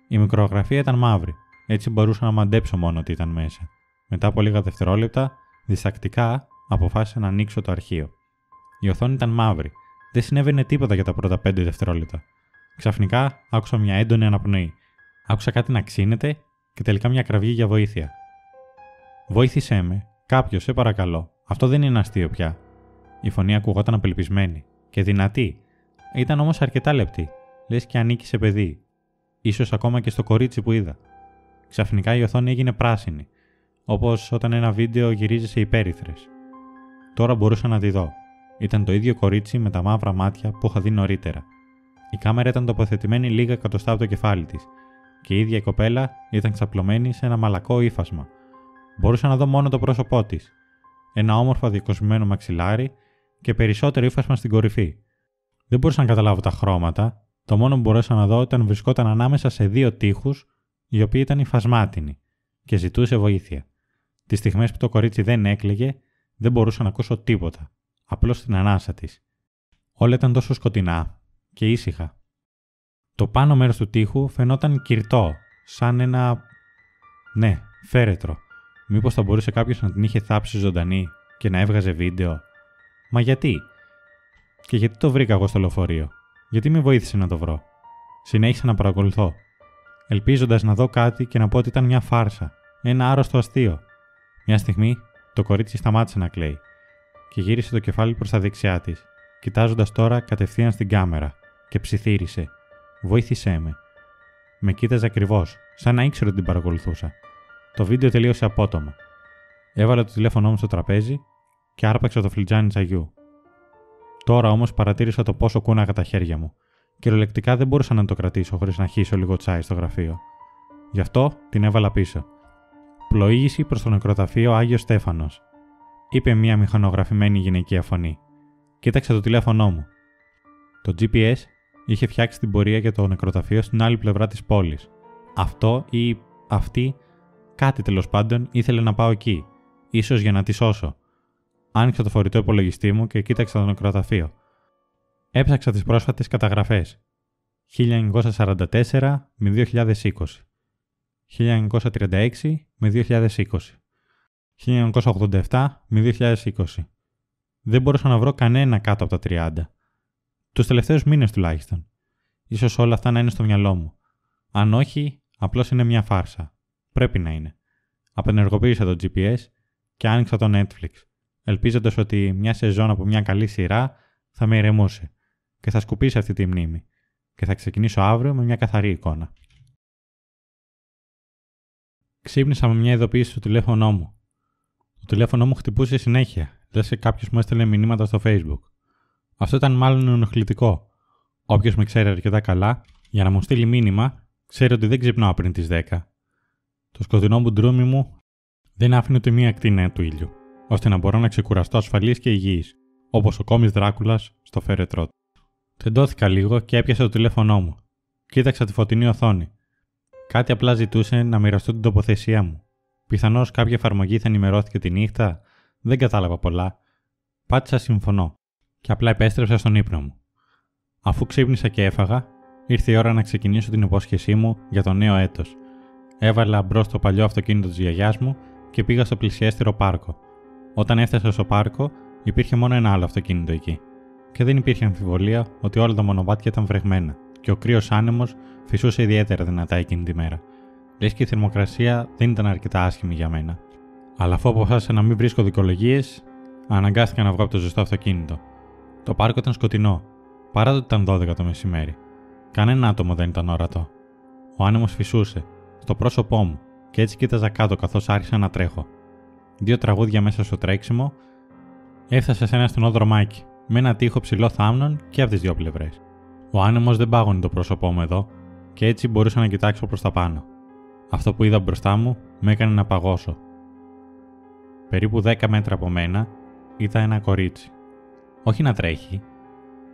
Η μικρογραφία ήταν μαύρη, έτσι μπορούσα να μαντέψω μόνο ότι ήταν μέσα. Μετά από λίγα δευτερόλεπτα, διστακτικά αποφάσισα να ανοίξω το αρχείο. Η οθόνη ήταν μαύρη. Δεν συνέβαινε τίποτα για τα πρώτα 5 δευτερόλεπτα. Ξαφνικά άκουσα μια έντονη αναπνοή. Άκουσα κάτι να ξύνεται και τελικά μια κραυγή για βοήθεια. «Βοήθησέ με, κάποιος, σε παρακαλώ. Αυτό δεν είναι αστείο πια». Η φωνή ακουγόταν απελπισμένη και δυνατή. Ήταν όμως αρκετά λεπτή, λες και ανήκει σε παιδί. Ίσως ακόμα και στο κορίτσι που είδα. Ξαφνικά η οθόνη έγινε πράσινη, όπως όταν ένα βίντεο γυρίζει σε υπέρυθρες. Τώρα μπορούσα να τη δω. Ήταν το ίδιο κορίτσι με τα μαύρα μάτια που είχα δει νωρίτερα. Η κάμερα ήταν τοποθετημένη λίγα εκατοστά από το κεφάλι της, και η ίδια η κοπέλα ήταν ξαπλωμένη σε ένα μαλακό ύφασμα. Μπορούσα να δω μόνο το πρόσωπό της. Ένα όμορφα διακοσμημένο μαξιλάρι και περισσότερο ύφασμα στην κορυφή. Δεν μπορούσα να καταλάβω τα χρώματα, το μόνο που μπορούσα να δω ήταν βρισκόταν ανάμεσα σε 2 τοίχους, οι οποίοι ήταν υφασμάτινοι, και ζητούσε βοήθεια. Τις στιγμές που το κορίτσι δεν έκλαιγε, δεν μπορούσα να ακούσω τίποτα, απλώς την ανάσα της. Όλα ήταν τόσο σκοτεινά και ήσυχα. Το πάνω μέρος του τοίχου φαινόταν κυρτό, σαν ένα... ναι, φέρετρο. Μήπως θα μπορούσε κάποιος να την είχε θάψει ζωντανή και να έβγαζε βίντεο? Μα γιατί? Και γιατί το βρήκα εγώ στο λεωφορείο? Γιατί με βοήθησε να το βρω? Συνέχισα να παρακολουθώ, ελπίζοντας να δω κάτι και να πω ότι ήταν μια φάρσα, ένα άρρωστο αστείο. Μια στιγμή το κορίτσι σταμάτησε να κλαίει και γύρισε το κεφάλι προς τα δεξιά της, κοιτάζοντας τώρα κατευθείαν στην κάμερα, και ψιθύρισε: «Βοήθησέ με». Με κοίταζε ακριβώς, σαν να ήξερε ότι την παρακολουθούσα. Το βίντεο τελείωσε απότομα. Έβαλα το τηλέφωνό μου στο τραπέζι και άρπαξα το φλιτζάνι τσαγιού. Τώρα όμως παρατήρησα το πόσο κούναγα τα χέρια μου. Κυριολεκτικά δεν μπορούσα να το κρατήσω χωρίς να χύσω λίγο τσάι στο γραφείο. Γι' αυτό την έβαλα πίσω. «Πλοήγηση προς το νεκροταφείο Άγιος Στέφανος», είπε μια μηχανογραφημένη γυναικεία φωνή. Κοίταξα το τηλέφωνό μου. Το GPS είχε φτιάξει την πορεία για το νεκροταφείο στην άλλη πλευρά της πόλης. Αυτό ή αυτή, κάτι τέλος πάντων, ήθελε να πάω εκεί, ίσως για να τη σώσω. Άνοιξα το φορητό υπολογιστή μου και κοίταξα το νεκροταφείο. Έψαξα τις πρόσφατες καταγραφές. 1944 με 2020. 1936 με 2020. 1987 με 2020. Δεν μπορούσα να βρω κανένα κάτω από τα 30. Τους τελευταίους μήνες τουλάχιστον. Ίσως όλα αυτά να είναι στο μυαλό μου. Αν όχι, απλώς είναι μια φάρσα. Πρέπει να είναι. Απενεργοποίησα το GPS και άνοιξα το Netflix, ελπίζοντας ότι μια σεζόν από μια καλή σειρά θα με ηρεμούσε και θα σκουπίσει αυτή τη μνήμη και θα ξεκινήσω αύριο με μια καθαρή εικόνα. Ξύπνησα με μια ειδοποίηση στο τηλέφωνό μου. Το τηλέφωνό μου χτυπούσε συνέχεια, λες και κάποιος μου έστελνε μηνύματα στο Facebook. Αυτό ήταν μάλλον ενοχλητικό. Όποιος με ξέρει αρκετά καλά, για να μου στείλει μήνυμα, ξέρει ότι δεν ξυπνάω πριν τις 10. Το σκοτεινό μπουντρούμι μου δεν άφηνε ούτε μία ακτίνα του ήλιου, ώστε να μπορώ να ξεκουραστώ ασφαλής και υγιής, όπως ο κόμις Δράκουλας στο φέρετρό του. Τεντώθηκα λίγο και έπιασα το τηλέφωνό μου. Κοίταξα τη φωτεινή οθόνη. Κάτι απλά ζητούσε να μοιραστώ την τοποθεσία μου. Πιθανώς κάποια εφαρμογή θα ενημερώθηκε τη νύχτα, δεν κατάλαβα πολλά. Πάτησα συμφωνώ και απλά επέστρεψα στον ύπνο μου. Αφού ξύπνησα και έφαγα, ήρθε η ώρα να ξεκινήσω την υπόσχεσή μου για το νέο έτος. Έβαλα μπρος το παλιό αυτοκίνητο της γιαγιάς μου και πήγα στο πλησιέστερο πάρκο. Όταν έφτασα στο πάρκο, υπήρχε μόνο ένα άλλο αυτοκίνητο εκεί. Και δεν υπήρχε αμφιβολία ότι όλα τα μονοπάτια ήταν βρεγμένα και ο κρύος άνεμος φυσούσε ιδιαίτερα δυνατά εκείνη τη μέρα. Λες και η θερμοκρασία δεν ήταν αρκετά άσχημη για μένα. Αλλά αφού αποφάσισα να μην βρίσκω δικολογίες, αναγκάστηκα να βγω από το ζεστό αυτοκίνητο. Το πάρκο ήταν σκοτεινό, παρά το ότι ήταν 12 το μεσημέρι. Κανένα άτομο δεν ήταν ορατό. Ο άνεμος φυσούσε στο πρόσωπό μου και έτσι κοίταζα κάτω καθώς άρχισα να τρέχω. 2 τραγούδια μέσα στο τρέξιμο, έφτασα σε ένα στενό δρομάκι με ένα τοίχο ψηλό θάμνων και από τις 2 πλευρές. Ο άνεμος δεν πάγωνε το πρόσωπό μου εδώ και έτσι μπορούσα να κοιτάξω προς τα πάνω. Αυτό που είδα μπροστά μου με έκανε να παγώσω. Περίπου 10 μέτρα από μένα ήταν ένα κορίτσι. Όχι να τρέχει,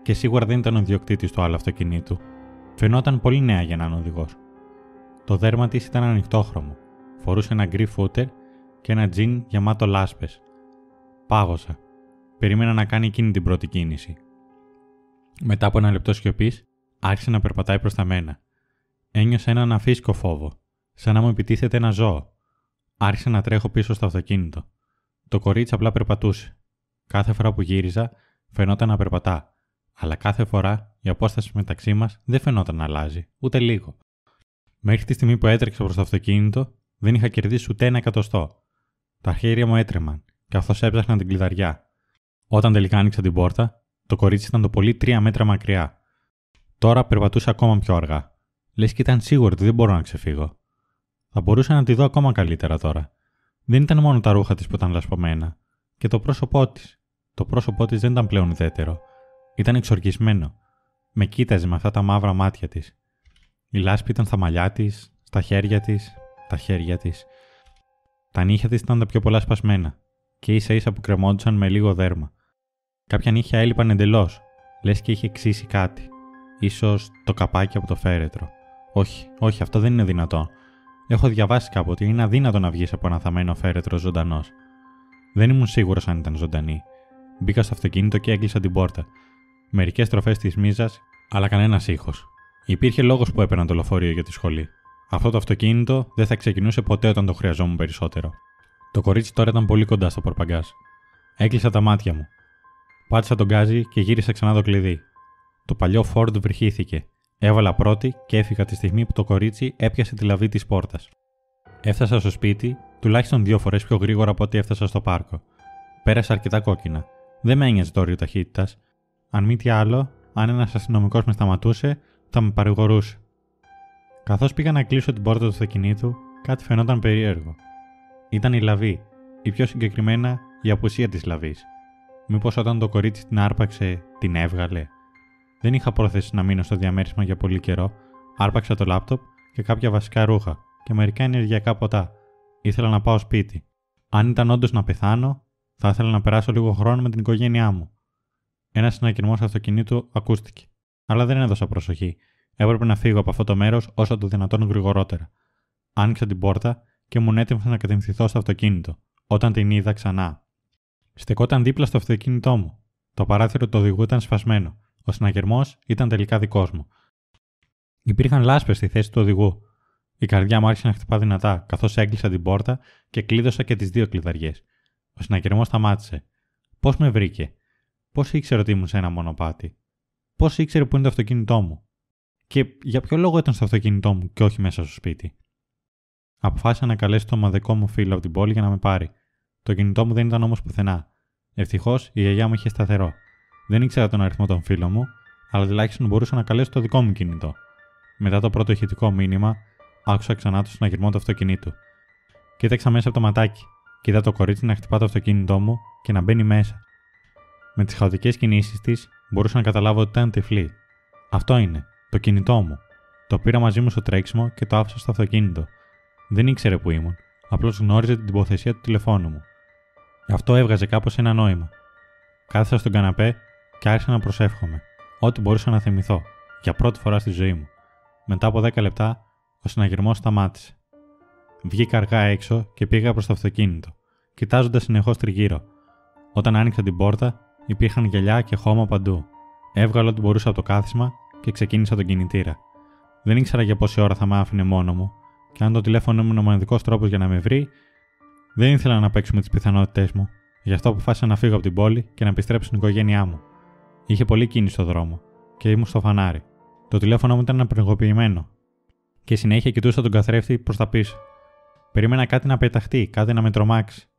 και σίγουρα δεν ήταν ο ιδιοκτήτης του άλλου αυτοκινήτου. Φαινόταν πολύ νέα για να είναι οδηγός. Το δέρμα της ήταν ανοιχτόχρωμο. Φορούσε ένα γκρι φούτερ και ένα τζιν γεμάτο λάσπες. Πάγωσα. Περίμενα να κάνει εκείνη την πρώτη κίνηση. Μετά από ένα λεπτό σιωπής, άρχισε να περπατάει προς τα μένα. Ένιωσα έναν αφύσκο φόβο, σαν να μου επιτίθεται ένα ζώο. Άρχισα να τρέχω πίσω στο αυτοκίνητο. Το κορίτσι απλά περπατούσε. Κάθε φορά που γύριζα, φαινόταν να περπατά. Αλλά κάθε φορά η απόσταση μεταξύ μας δεν φαινόταν να αλλάζει, ούτε λίγο. Μέχρι τη στιγμή που έτρεξα προς το αυτοκίνητο, δεν είχα κερδίσει ούτε 1 εκατοστό. Τα χέρια μου έτρεμαν, καθώς έψαχνα την κλειδαριά. Όταν τελικά άνοιξα την πόρτα, το κορίτσι ήταν το πολύ 3 μέτρα μακριά. Τώρα περπατούσε ακόμα πιο αργά. Λες και ήταν σίγουρη ότι δεν μπορώ να ξεφύγω. Θα μπορούσα να τη δω ακόμα καλύτερα τώρα. Δεν ήταν μόνο τα ρούχα της που ήταν λασπωμένα, και το πρόσωπό της. Το πρόσωπό της δεν ήταν πλέον ουδέτερο. Ήταν εξοργισμένο. Με κοίταζε με αυτά τα μαύρα μάτια της. Η λάσπη ήταν στα μαλλιά της, στα χέρια της, τα χέρια της. Τα νύχια της ήταν τα πιο πολλά σπασμένα και ίσα ίσα που κρεμόντουσαν με λίγο δέρμα. Κάποια νύχια έλειπαν εντελώς, λες και είχε ξύσει κάτι. Ίσως το καπάκι από το φέρετρο. Όχι, αυτό δεν είναι δυνατό. Έχω διαβάσει κάπου ότι είναι αδύνατο να βγεις από ένα θαμμένο φέρετρο ζωντανός. Δεν ήμουν σίγουρος αν ήταν ζωντανή. Μπήκα στο αυτοκίνητο και έκλεισα την πόρτα. Μερικές στροφές της μίζας, αλλά κανένας ήχος. Υπήρχε λόγος που έπαιρνα το λεωφορείο για τη σχολή. Αυτό το αυτοκίνητο δεν θα ξεκινούσε ποτέ όταν το χρειαζόμουν περισσότερο. Το κορίτσι τώρα ήταν πολύ κοντά στο πορπαγκάζ. Έκλεισα τα μάτια μου. Πάτησα τον γκάζι και γύρισα ξανά το κλειδί. Το παλιό Ford βρυχήθηκε. Έβαλα πρώτη και έφυγα τη στιγμή που το κορίτσι έπιασε τη λαβή της πόρτας. Έφτασα στο σπίτι τουλάχιστον 2 φορές πιο γρήγορα από ό,τι έφτασα στο πάρκο. Πέρασα αρκετά κόκκινα. Δεν με ένοιαζε το όριο ταχύτητας. Αν μη τι άλλο, αν ένας αστυνομικός με σταματούσε, θα με παρηγορούσε. Καθώς πήγα να κλείσω την πόρτα του αυτοκινήτου, κάτι φαινόταν περίεργο. Ήταν η λαβή, ή πιο συγκεκριμένα η απουσία της λαβής. Μήπως όταν το κορίτσι την άρπαξε, την έβγαλε. Δεν είχα πρόθεση να μείνω στο διαμέρισμα για πολύ καιρό. Άρπαξα το λάπτοπ και κάποια βασικά ρούχα και μερικά ενεργειακά ποτά. Ήθελα να πάω σπίτι. Αν ήταν όντως να πεθάνω, θα ήθελα να περάσω λίγο χρόνο με την οικογένειά μου. Ένας συνακερμός αυτοκινήτου ακούστηκε, αλλά δεν έδωσα προσοχή. Έπρεπε να φύγω από αυτό το μέρος όσο το δυνατόν γρηγορότερα. Άνοιξα την πόρτα και ήμουν έτοιμος να κατευθυνθώ στο αυτοκίνητο, όταν την είδα ξανά. Στεκόταν δίπλα στο αυτοκίνητό μου. Το παράθυρο του οδηγού ήταν σφασμένο. Ο συναγερμός ήταν τελικά δικός μου. Υπήρχαν λάσπες στη θέση του οδηγού. Η καρδιά μου άρχισε να χτυπά δυνατά, καθώς έκλεισα την πόρτα και κλείδωσα και τις δύο κλειδαριές. Ο συναγερμός σταμάτησε. Πώς με βρήκε? Πώς ήξερε ότι ήμουν σε ένα μονοπάτι? Πώς ήξερε που είναι το αυτοκίνητό μου? Και για ποιο λόγο ήταν στο αυτοκίνητό μου και όχι μέσα στο σπίτι? Αποφάσισα να καλέσω τον ομαδικό μου φίλο από την πόλη για να με πάρει. Το κινητό μου δεν ήταν όμως πουθενά. Ευτυχώς η γιαγιά μου είχε σταθερό. Δεν ήξερα τον αριθμό των φίλων μου, αλλά τουλάχιστον μπορούσα να καλέσω το δικό μου κινητό. Μετά το πρώτο ηχητικό μήνυμα, άκουσα ξανά το συναγερμό του αυτοκινήτου. Κοίταξα μέσα από το ματάκι και είδα το κορίτσι να χτυπά το αυτοκίνητό μου και να μπαίνει μέσα. Με τις χαοτικές κινήσεις της, μπορούσα να καταλάβω ότι ήταν τυφλή. Αυτό είναι, το κινητό μου. Το πήρα μαζί μου στο τρέξιμο και το άφησα στο αυτοκίνητο. Δεν ήξερε που ήμουν, απλώς γνώριζε την τοποθεσία του τηλεφώνου μου. Αυτό έβγαζε κάπως ένα νόημα. Κάθισα στον καναπέ και άρχισα να προσεύχομαι. Ό,τι μπορούσα να θυμηθώ, για πρώτη φορά στη ζωή μου. Μετά από 10 λεπτά, ο συναγερμός σταμάτησε. Βγήκα αργά έξω και πήγα προς το αυτοκίνητο, κοιτάζοντας συνεχώς τριγύρω. Όταν άνοιξα την πόρτα, υπήρχαν γυαλιά και χώμα παντού. Έβγαλα ό,τι μπορούσα από το κάθισμα και ξεκίνησα τον κινητήρα. Δεν ήξερα για πόση ώρα θα με άφηνε μόνο μου, και αν το τηλέφωνο ήμουν ο μοναδικός τρόπος για να με βρει, δεν ήθελα να παίξω με τις πιθανότητές μου. Γι' αυτό αποφάσισα να φύγω από την πόλη και να επιστρέψω στην οικογένειά μου. Είχε πολύ κίνηση στο δρόμο και ήμουν στο φανάρι. Το τηλέφωνο μου ήταν απενεργοποιημένο και συνέχεια κοιτούσα τον καθρέφτη προς τα πίσω. Περίμενα κάτι να πεταχτεί, κάτι να με τρομάξει.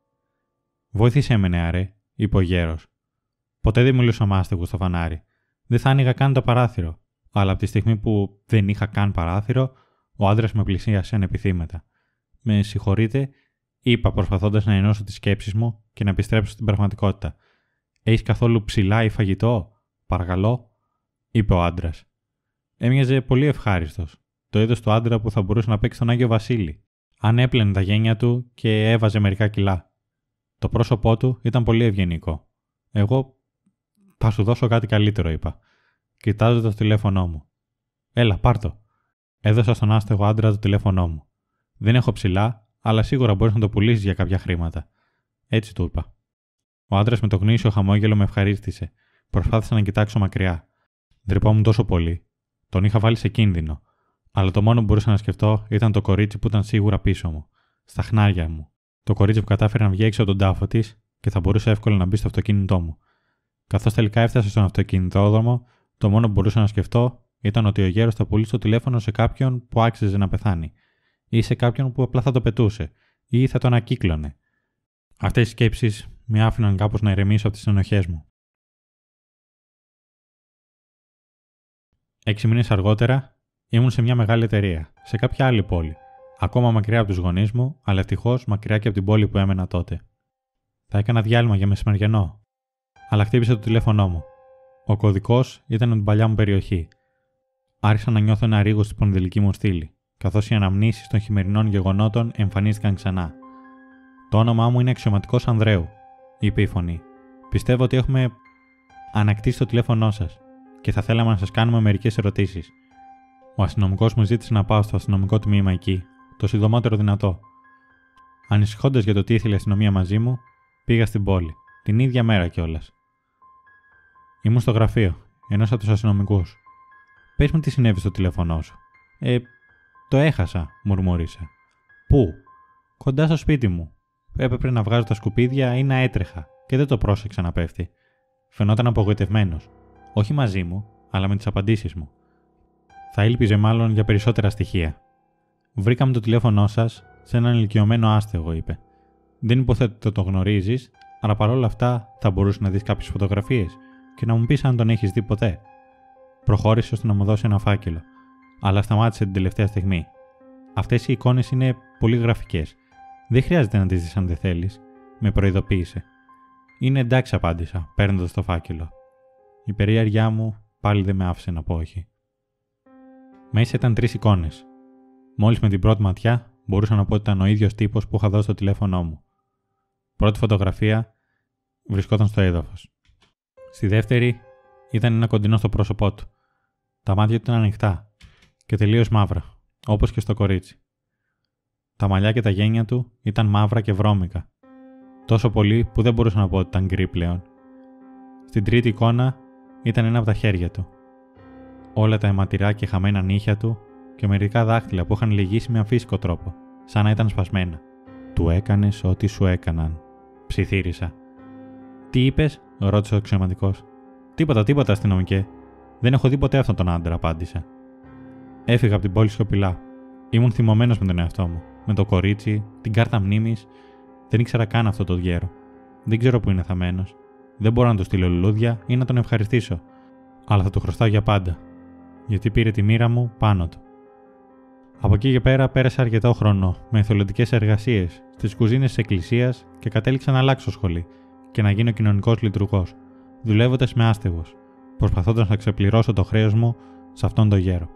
Βοήθησέ με, νεαρέ, είπε ο γέρος. Ποτέ δεν μιλούσα με άστεγους στο φανάρι. Δεν θα άνοιγα καν το παράθυρο, αλλά από τη στιγμή που δεν είχα καν παράθυρο, ο άντρας με πλησίασε ανεπιθύμητα. Με συγχωρείτε, είπα προσπαθώντας να ενώσω τις σκέψεις μου και να επιστρέψω στην πραγματικότητα. Έχεις καθόλου ψηλά ή φαγητό? Παρακαλώ, είπε ο άντρας. Έμοιαζε πολύ ευχάριστος. Το είδος του άντρα που θα μπορούσε να παίξει τον Άγιο Βασίλη, αν έπλαινε τα γένια του και έβαζε μερικά κιλά. Το πρόσωπό του ήταν πολύ ευγενικό. Εγώ θα σου δώσω κάτι καλύτερο, είπα, κοιτάζοντας το τηλέφωνό μου. Έλα, πάρ' το. Έδωσα στον άστεγο άντρα το τηλέφωνό μου. Δεν έχω ψηλά, αλλά σίγουρα μπορείς να το πουλήσεις για κάποια χρήματα. Έτσι του είπα. Ο άντρας με το γνήσιο χαμόγελο με ευχαρίστησε. Προσπάθησα να κοιτάξω μακριά. Ντρεπόμουν τόσο πολύ. Τον είχα βάλει σε κίνδυνο. Αλλά το μόνο που μπορούσα να σκεφτώ ήταν το κορίτσι που ήταν σίγουρα πίσω μου, στα χνάρια μου. Το κορίτσι που κατάφερε να βγει έξω από τον τάφο της και θα μπορούσε εύκολα να μπει στο αυτοκίνητό μου. Καθώς τελικά έφτασα στον αυτοκινητόδρομο, το μόνο που μπορούσα να σκεφτώ ήταν ότι ο γέρος θα πουλήσει το τηλέφωνο σε κάποιον που άξιζε να πεθάνει, ή σε κάποιον που απλά θα το πετούσε, ή θα τον ανακύκλωνε. Αυτές οι σκέψεις με άφηναν κάπως να ηρεμήσω από τις ενοχές μου. 6 μήνες αργότερα ήμουν σε μια μεγάλη εταιρεία, σε κάποια άλλη πόλη, ακόμα μακριά από τους γονείς μου, αλλά ευτυχώς μακριά και από την πόλη που έμενα τότε. Θα έκανα διάλειμμα για μεσημεριανό, αλλά χτύπησε το τηλέφωνό μου. Ο κωδικός ήταν από την παλιά μου περιοχή. Άρχισα να νιώθω ένα ρίγος στη σπονδυλική μου στήλη, καθώς οι αναμνήσεις των χειμερινών γεγονότων εμφανίστηκαν ξανά. Το όνομά μου είναι Αξιωματικός Ανδρέου, είπε η φωνή. Πιστεύω ότι έχουμε ανακτήσει το τηλέφωνό σας και θα θέλαμε να σας κάνουμε μερικές ερωτήσεις. Ο αστυνομικός μου ζήτησε να πάω στο αστυνομικό τμήμα εκεί, το συντομότερο δυνατό. Ανησυχώντας για το τι ήθελε η αστυνομία μαζί μου, πήγα στην πόλη, την ίδια μέρα κιόλας. Ήμουν στο γραφείο, ενός από τους αστυνομικούς. Πες μου τι συνέβη στο τηλέφωνό σου. Το έχασα, μουρμούρισε. Πού? Κοντά στο σπίτι μου. Έπρεπε να βγάζω τα σκουπίδια ή να έτρεχα και δεν το πρόσεξα να πέφτει. Φαινόταν απογοητευμένος. Όχι μαζί μου, αλλά με τις απαντήσεις μου. Θα ήλπιζε μάλλον για περισσότερα στοιχεία. Βρήκαμε το τηλέφωνό σας σε έναν ηλικιωμένο άστεγο, είπε. Δεν υποθέτω ότι το γνωρίζεις, αλλά παρόλα αυτά θα μπορούσε να δεις κάποιες φωτογραφίες και να μου πεις αν τον έχεις δει ποτέ. Προχώρησε ώστε να μου δώσει ένα φάκελο, αλλά σταμάτησε την τελευταία στιγμή. Αυτές οι εικόνες είναι πολύ γραφικές. Δεν χρειάζεται να τις δεις αν δεν θέλεις, με προειδοποίησε. Είναι εντάξει, απάντησα, παίρνοντας το φάκελο. Η περιέργειά μου πάλι δεν με άφησε να πω όχι. Μέσα ήταν 3 εικόνες. Μόλις με την πρώτη ματιά μπορούσα να πω ότι ήταν ο ίδιος τύπος που είχα δώσει στο τηλέφωνό μου. Πρώτη φωτογραφία βρισκόταν στο έδαφος. Στη δεύτερη ήταν ένα κοντινό στο πρόσωπό του. Τα μάτια του ήταν ανοιχτά και τελείως μαύρα, όπως και στο κορίτσι. Τα μαλλιά και τα γένια του ήταν μαύρα και βρώμικα. Τόσο πολύ που δεν μπορούσα να πω ότι ήταν γκρι πλέον. Στην τρίτη εικόνα ήταν ένα από τα χέρια του. Όλα τα αιματηρά και χαμένα νύχια του και μερικά δάχτυλα που είχαν λυγίσει με αμφίσικο τρόπο, σαν να ήταν σπασμένα. «Του έκανες ό,τι σου έκαναν», ψιθύρισα. «Τι είπες?» ρώτησε ο αξιωματικός. Τίποτα, αστυνομικέ. Δεν έχω δει ποτέ αυτόν τον άντρα», απάντησα. Έφυγα από την πόλη σιωπηλά. Ήμουν θυμωμένος με τον εαυτό μου, με το κορίτσι, την κάρτα μνήμης. Δεν ήξερα καν αυτό το γέρο. Δεν ξέρω που είναι θαμμένος. Δεν μπορώ να του στείλω λουλούδια ή να τον ευχαριστήσω, αλλά θα του χρωστάω για πάντα, γιατί πήρε τη μοίρα μου πάνω του. Από εκεί και πέρα πέρασα αρκετό χρόνο με εθελοντικές εργασίες στις κουζίνες της εκκλησίας και κατέληξα να αλλάξω σχολή και να γίνω κοινωνικός λειτουργός, δουλεύοντας με άστεγους, προσπαθώντας να ξεπληρώσω το χρέος μου σε αυτόν τον γέρο.